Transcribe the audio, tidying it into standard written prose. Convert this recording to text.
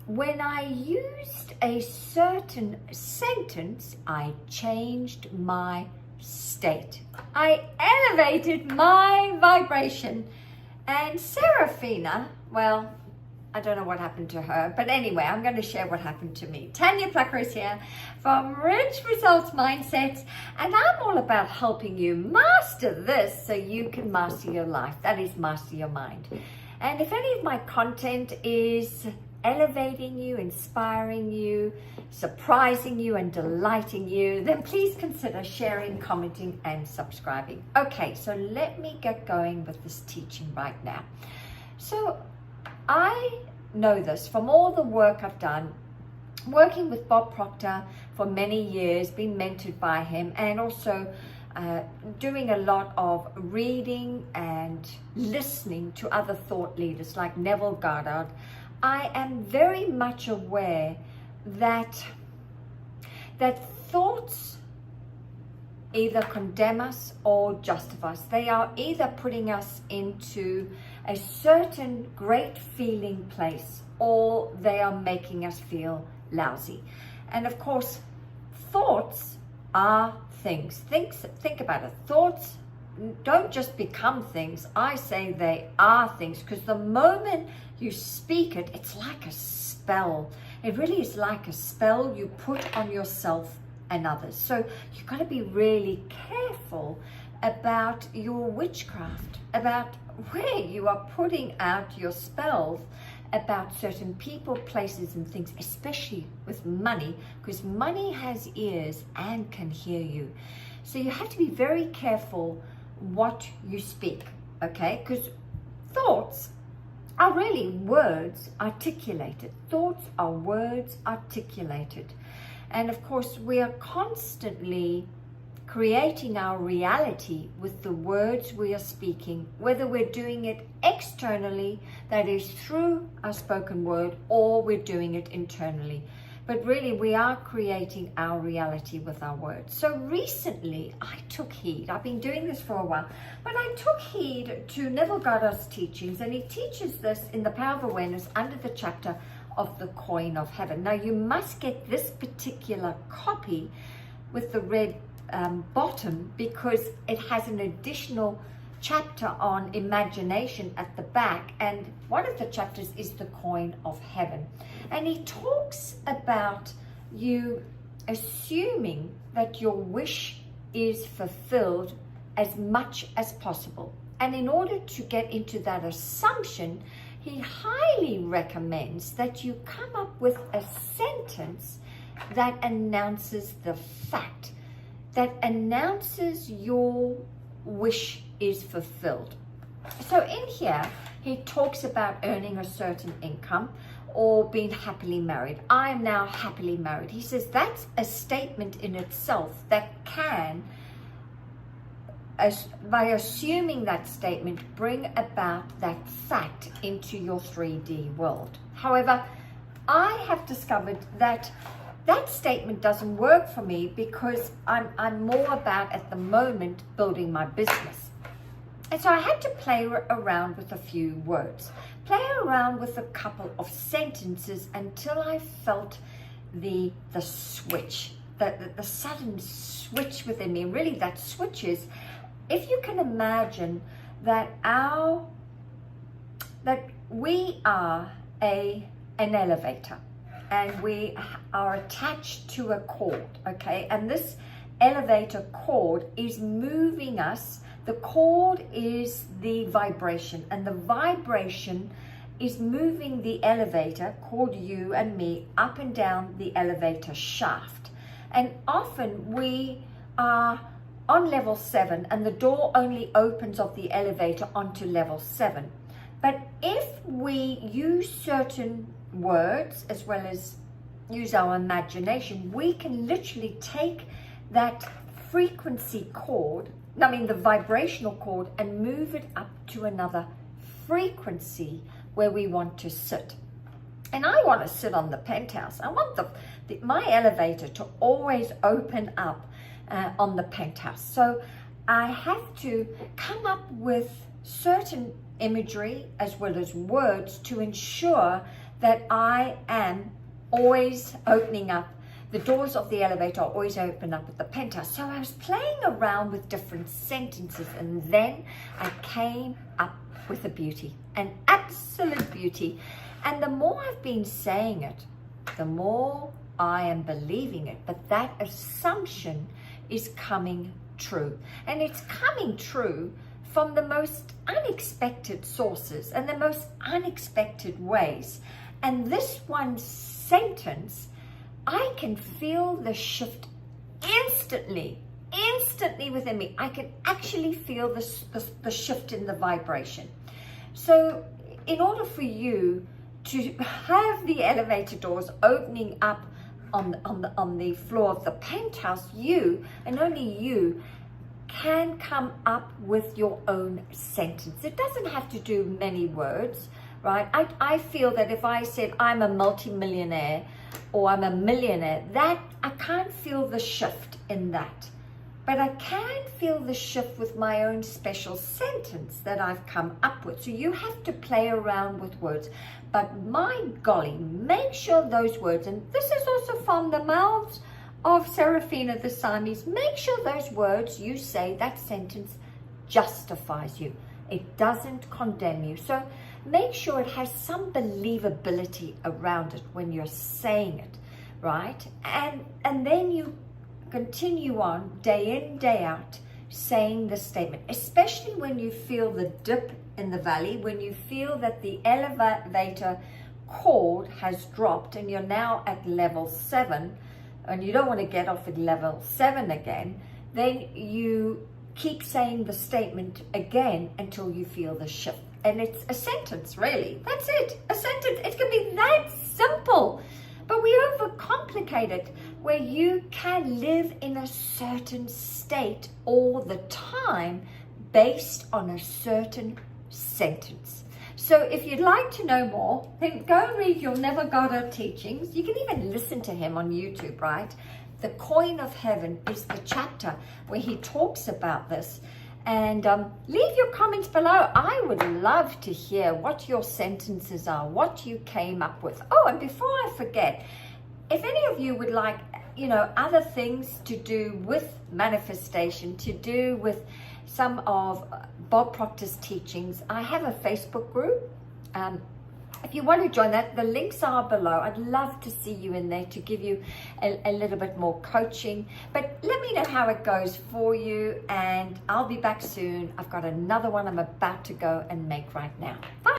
when I used a certain sentence, I changed my state. I elevated my vibration. And Serafina, well, I don't know what happened to her, but anyway, I'm going to share what happened to me. Tanya Plucker here from Rich Results Mindsets, and I'm all about helping you master this so you can master your life. That is, master your mind. And if any of my content is elevating you, inspiring you, surprising you, and delighting you, then please consider sharing, commenting, and subscribing. Okay, so let me get going with this teaching right now. So I know this from all the work I've done, working with Bob Proctor for many years, been mentored by him, and also doing a lot of reading and listening to other thought leaders like Neville Goddard. I am very much aware that thoughts either condemn us or justify us. They are either putting us into a certain great feeling place, or they are making us feel lousy. And of course, thoughts are things. Think about it. Thoughts don't just become things. I say they are things, because the moment you speak it, it's like a spell. It really is like a spell you put on yourself and others. So you've got to be really careful about your witchcraft, about where you are putting out your spells about certain people, places, and things, especially with money, because money has ears and can hear you. So you have to be very careful what you speak, okay? Because thoughts are really words articulated. Thoughts are words articulated. And of course, we are constantly creating our reality with the words we are speaking, whether we're doing it externally, that is through our spoken word, or we're doing it internally. But really, we are creating our reality with our words. So recently, I took heed. I've been doing this for a while, but I took heed to Neville Goddard's teachings, and he teaches this in The Power of Awareness under the chapter of the Coin of Heaven. Now, you must get this particular copy with the red bottom, because it has an additional chapter on imagination at the back, and one of the chapters is the Coin of Heaven, and he talks about you assuming that your wish is fulfilled as much as possible. And in order to get into that assumption, he highly recommends that you come up with a sentence that announces the fact, that announces your wish is fulfilled. So in here, he talks about earning a certain income or being happily married. I am now happily married. He says that's a statement in itself that can, by assuming that statement, bring about that fact into your 3D world. However, I have discovered that statement doesn't work for me, because I'm more about, at the moment, building my business. And so I had to play around with a few words, play around with a couple of sentences until I felt the switch, the sudden switch within me. And really that switch is, if you can imagine that we are an elevator, and we are attached to a cord, okay? And this elevator cord is moving us. The cord is the vibration, and the vibration is moving the elevator, called you and me, up and down the elevator shaft. And often we are on level 7, and the door only opens of the elevator onto level 7. But if we use certain words as well as use our imagination, we can literally take that frequency chord, the vibrational chord, and move it up to another frequency where we want to sit. And I want to sit on the penthouse. I want my elevator to always open up on the penthouse. So I have to come up with certain imagery as well as words to ensure that I am always opening up. The doors of the elevator are always open up at the penthouse. So I was playing around with different sentences, and then I came up with a beauty, an absolute beauty. And the more I've been saying it, the more I am believing it. But that assumption is coming true. And it's coming true from the most unexpected sources and the most unexpected ways. And this one sentence, I can feel the shift instantly within me. I can actually feel the shift in the vibration. So in order for you to have the elevator doors opening up on the floor of the penthouse, you and only you can come up with your own sentence. It doesn't have to do many words, right? I feel that if I said I'm a multimillionaire or I'm a millionaire, that I can't feel the shift in that. But I can feel the shift with my own special sentence that I've come up with. So you have to play around with words. But my golly, make sure those words, and this is also from the mouths of Seraphina the Siamese, make sure those words you say, that sentence justifies you. It doesn't condemn you. So make sure it has some believability around it when you're saying it, right? And then you continue on day in, day out, saying the statement, especially when you feel the dip in the valley, when you feel that the elevator cord has dropped and you're now at level 7 and you don't want to get off at level 7 again, then you keep saying the statement again until you feel the shift. And it's a sentence, really. That's it. A sentence. It can be that simple. But we overcomplicate it, where you can live in a certain state all the time based on a certain sentence. So if you'd like to know more, then go and read Your Never Goddard teachings. You can even listen to him on YouTube, right? The Coin of Heaven is the chapter where he talks about this. And leave your comments below. I would love to hear what your sentences are, what you came up with. Oh, and before I forget, if any of you would like, other things to do with manifestation, to do with some of Bob Proctor's teachings, I have a Facebook group. If you want to join that, the links are below. I'd love to see you in there to give you a little bit more coaching. But let me know how it goes for you, and I'll be back soon. I've got another one I'm about to go and make right now. Bye.